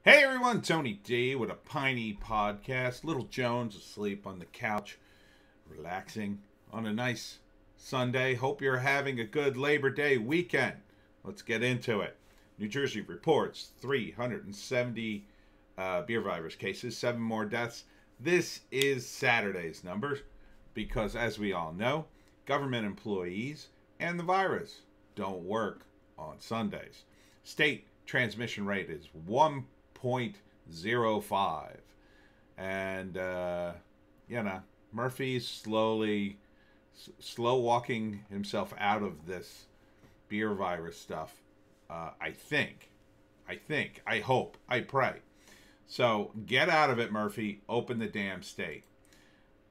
Hey everyone, Tony D with a Piney podcast. Little Jones asleep on the couch, relaxing on a nice Sunday. Hope you're having a good Labor Day weekend. Let's get into it. New Jersey reports 370 beer virus cases, 7 more deaths. This is Saturday's numbers because, as we all know, government employees and the virus don't work on Sundays. State transmission rate is 1.05, and Murphy's slow walking himself out of this beer virus stuff. I hope, I pray. So get out of it, Murphy. Open the damn state.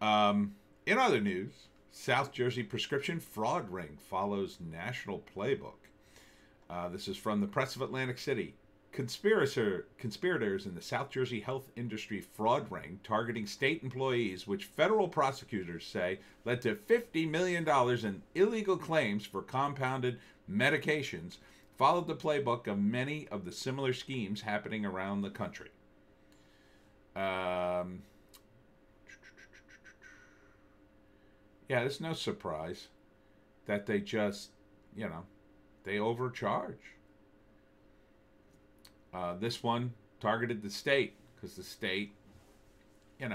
In other news, South Jersey prescription fraud ring follows national playbook. This is from the Press of Atlantic City. Conspirators in the South Jersey health industry fraud ring targeting state employees, which federal prosecutors say led to $50 million in illegal claims for compounded medications, followed the playbook of many of the similar schemes happening around the country. It's no surprise that they just, they overcharge. This one targeted the state because the state, and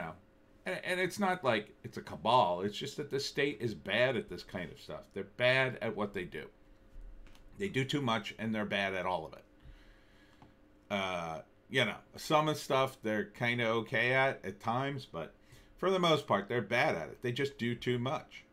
it's not like it's a cabal. It's just that the state is bad at this kind of stuff. They're bad at what they do. They do too much, and they're bad at all of it. Some of the stuff they're kind of okay at times, but for the most part, they're bad at it. They just do too much.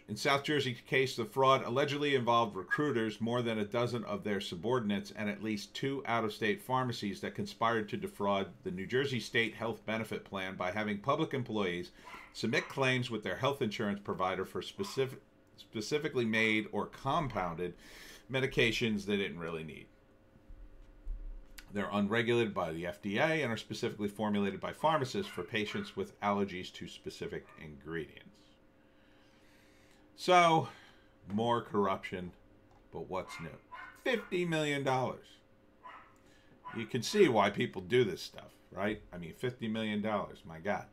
In South Jersey case, the fraud allegedly involved recruiters, more than a dozen of their subordinates, and at least 2 out-of-state pharmacies that conspired to defraud the New Jersey State Health Benefit Plan by having public employees submit claims with their health insurance provider for specifically made or compounded medications they didn't really need. They're unregulated by the FDA and are specifically formulated by pharmacists for patients with allergies to specific ingredients. So, more corruption, but what's new? $50 million. You can see why people do this stuff, right? I mean, $50 million, my God.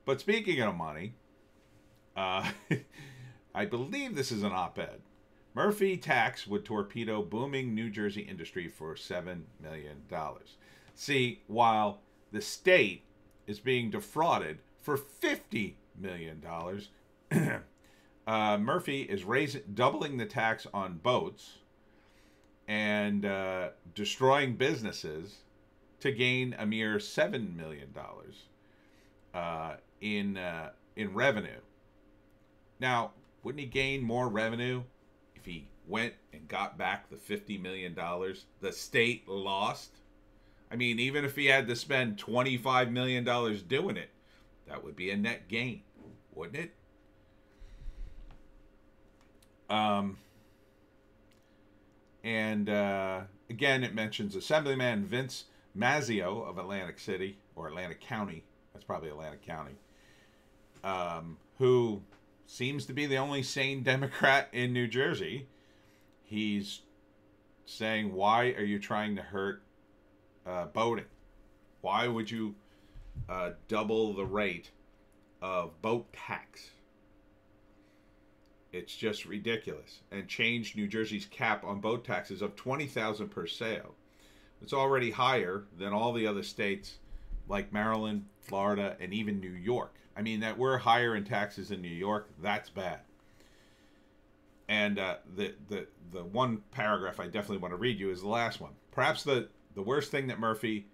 But speaking of money, I believe this is an op-ed. Murphy tax would torpedo booming New Jersey industry for $7 million. See, while the state is being defrauded for $50 million, Murphy is doubling the tax on boats and destroying businesses to gain a mere $7 million in revenue. Now, wouldn't he gain more revenue if he went and got back the $50 million the state lost? I mean, even if he had to spend $25 million doing it, that would be a net gain, wouldn't it? Again, it mentions Assemblyman Vince Mazzeo of Atlantic City, or Atlantic County, that's probably Atlantic County, who seems to be the only sane Democrat in New Jersey. He's saying, why are you trying to hurt boating? Why would you double the rate of boat tax? It's just ridiculous. And change New Jersey's cap on boat taxes of $20,000 per sail. It's already higher than all the other states like Maryland, Florida, and even New York. I mean, that we're higher in taxes in New York, that's bad. And the one paragraph I definitely want to read you is the last one. Perhaps the worst thing that Murphy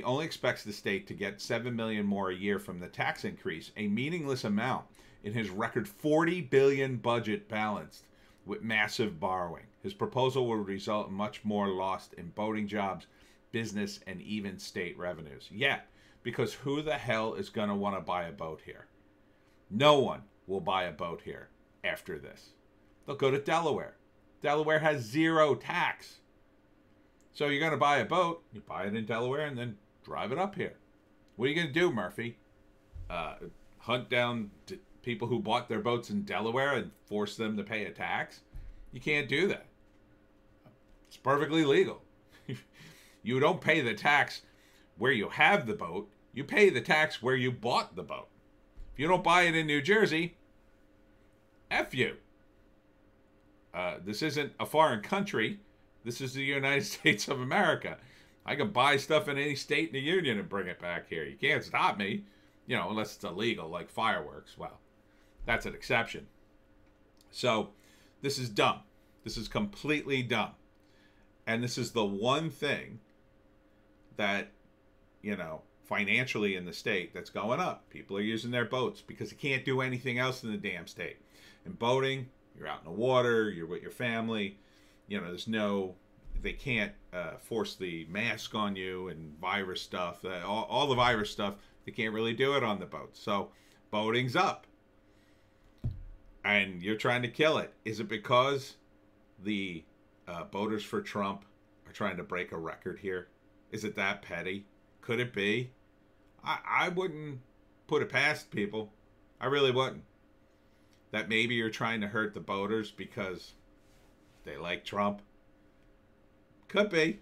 only expects the state to get $7 million more a year from the tax increase, a meaningless amount in his record $40 billion budget balanced with massive borrowing. His proposal will result in much more lost in boating jobs, business, and even state revenues. Yet, because who the hell is going to want to buy a boat here? No one will buy a boat here after this. They'll go to Delaware. Delaware has 0 tax. So you're going to buy a boat, you buy it in Delaware, and then drive it up here. What are you going to do, Murphy? Hunt down people who bought their boats in Delaware and force them to pay a tax? You can't do that. It's perfectly legal. You don't pay the tax where you have the boat. You pay the tax where you bought the boat. If you don't buy it in New Jersey, F you. This isn't a foreign country. This is the United States of America. I can buy stuff in any state in the union and bring it back here. You can't stop me, you know, unless it's illegal, like fireworks. Well, that's an exception. So this is dumb. This is completely dumb. And this is the one thing that, you know, financially in the state that's going up. People are using their boats because you can't do anything else in the damn state. And boating, you're out in the water, you're with your family, you know, there's no, they can't force the mask on you and virus stuff, all the virus stuff, they can't really do it on the boat. So boating's up. And you're trying to kill it. Is it because the Boaters for Trump are trying to break a record here? Is it that petty? Could it be? I wouldn't put it past people. I really wouldn't. That maybe you're trying to hurt the boaters because they like Trump. Could be.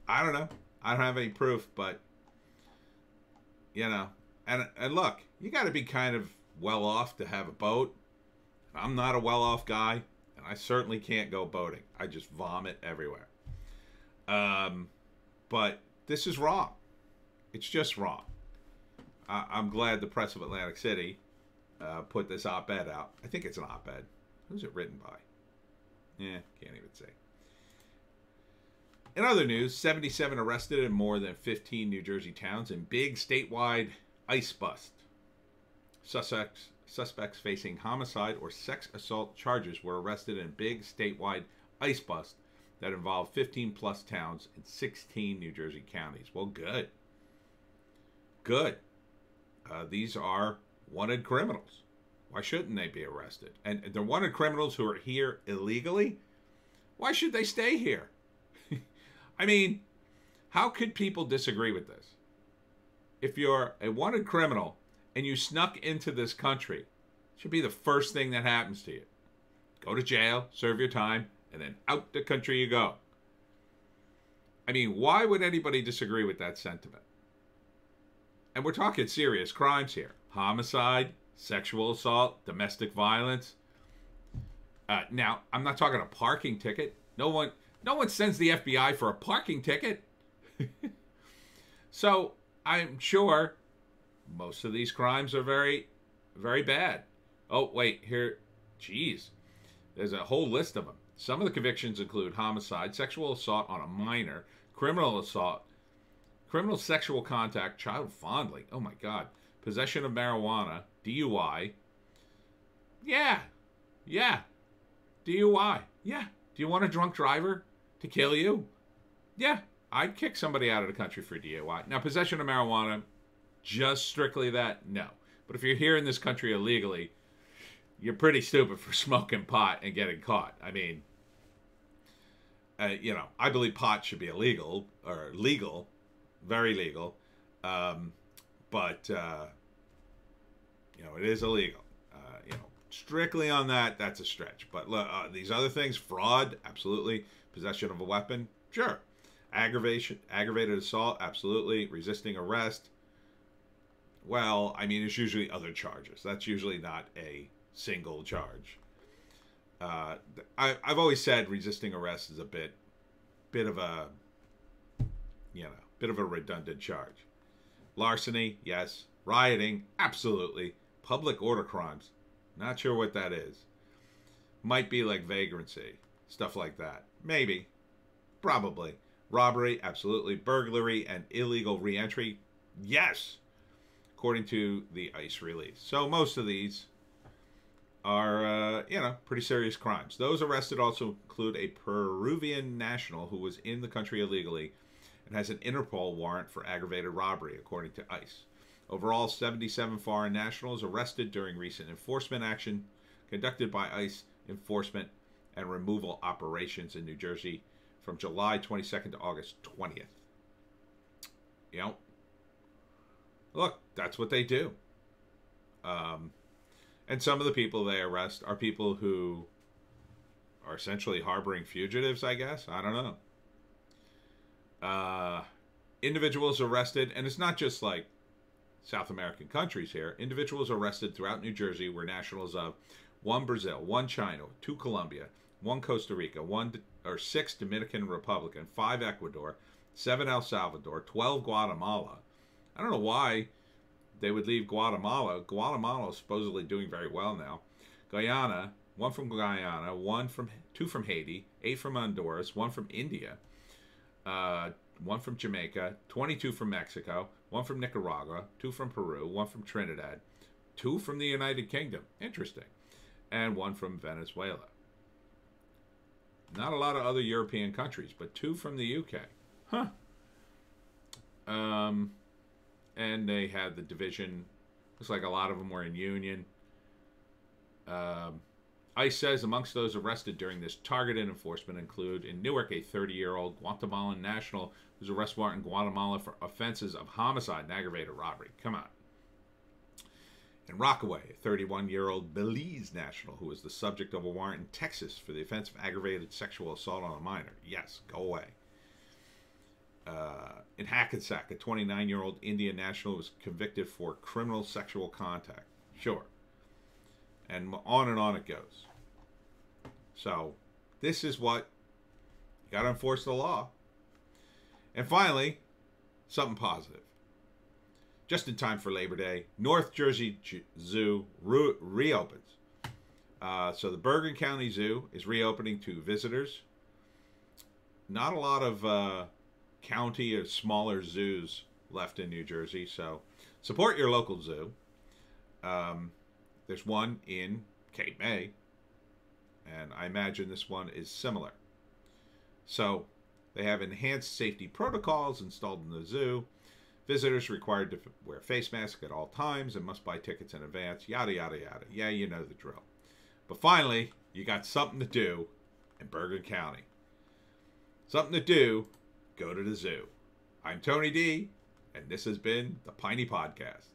I don't know. I don't have any proof, but, you know. And look, you got to be kind of well off to have a boat. I'm not a well-off guy, and I certainly can't go boating. I just vomit everywhere. But this is wrong. It's just wrong. I'm glad the Press of Atlantic City put this op-ed out. I think it's an op-ed. Who's it written by? Yeah, can't even say. In other news, 77 arrested in more than 15 New Jersey towns in big statewide ice bust. Suspects facing homicide or sex assault charges were arrested in big statewide ice bust that involved 15-plus towns in 16 New Jersey counties. Well, good. Good. These are wanted criminals. Why shouldn't they be arrested? And they're wanted criminals who are here illegally. Why should they stay here? I mean, how could people disagree with this? If you're a wanted criminal and you snuck into this country, it should be the first thing that happens to you. Go to jail, serve your time, and then out the country you go. I mean, why would anybody disagree with that sentiment? And we're talking serious crimes here. Homicide, sexual assault, domestic violence. Now, I'm not talking a parking ticket. No one sends the FBI for a parking ticket. So, I'm sure most of these crimes are very, very bad. Oh, wait, here, geez. There's a whole list of them. Some of the convictions include homicide, sexual assault on a minor, criminal assault, criminal sexual contact, child fondling, oh my God, possession of marijuana, DUI. Yeah, DUI. Yeah. Do you want a drunk driver to kill you? Yeah, I'd kick somebody out of the country for DUI. Now, possession of marijuana, just strictly that? No. But if you're here in this country illegally, you're pretty stupid for smoking pot and getting caught. I mean, you know, I believe pot should be illegal, or legal, very legal. But, you know, it is illegal. You know, strictly on that, that's a stretch. But these other things, fraud, absolutely. Possession of a weapon, sure. Aggravated assault, absolutely. Resisting arrest, well, I mean, it's usually other charges. That's usually not a single charge. I've always said resisting arrest is a bit of a, you know, bit of a redundant charge. Larceny, yes. Rioting, absolutely. Public order crimes, not sure what that is. Might be like vagrancy, stuff like that. Maybe, probably. Robbery, absolutely. Burglary and illegal reentry, yes, according to the ICE release. So most of these are, you know, pretty serious crimes. Those arrested also include a Peruvian national who was in the country illegally and has an Interpol warrant for aggravated robbery, according to ICE. Overall, 77 foreign nationals arrested during recent enforcement action conducted by ICE enforcement and removal operations in New Jersey from July 22nd to August 20th. You know, look, that's what they do. And some of the people they arrest are people who are essentially harboring fugitives, I guess. I don't know. Individuals arrested, and it's not just like South American countries here. Individuals arrested throughout New Jersey were nationals of 1 Brazil, 1 China, 2 Colombia, 1 Costa Rica, 6 Dominican Republic, 5 Ecuador, 7 El Salvador, 12 Guatemala. I don't know why they would leave Guatemala. Guatemala is supposedly doing very well now. Guyana, 1 from Guyana, 2 from Haiti, 8 from Honduras, 1 from India, 1 from Jamaica, 22 from Mexico, 1 from Nicaragua, 2 from Peru, 1 from Trinidad, 2 from the United Kingdom. Interesting. And 1 from Venezuela. Not a lot of other European countries, but 2 from the UK. Huh. And they had the division. Looks like a lot of them were in Union. ICE says amongst those arrested during this targeted enforcement include in Newark a 30-year-old Guatemalan national whose arrest warrant in Guatemala for offenses of homicide and aggravated robbery. Come on. In Rockaway, a 31-year-old Belize national who was the subject of a warrant in Texas for the offense of aggravated sexual assault on a minor. Yes, go away. In Hackensack, a 29-year-old Indian national was convicted for criminal sexual contact. Sure. And on it goes. So, this is what you got to enforce the law. And finally, something positive. Just in time for Labor Day, North Jersey Zoo reopens. So the Bergen County Zoo is reopening to visitors. Not a lot of county or smaller zoos left in New Jersey, so support your local zoo. There's one in Cape May, and I imagine this one is similar. So they have enhanced safety protocols installed in the zoo. Visitors required to wear face masks at all times and must buy tickets in advance, yada, yada, yada. Yeah, you know the drill. But finally, you got something to do in Bergen County. Something to do, go to the zoo. I'm Tony D, and this has been the Piney Podcast.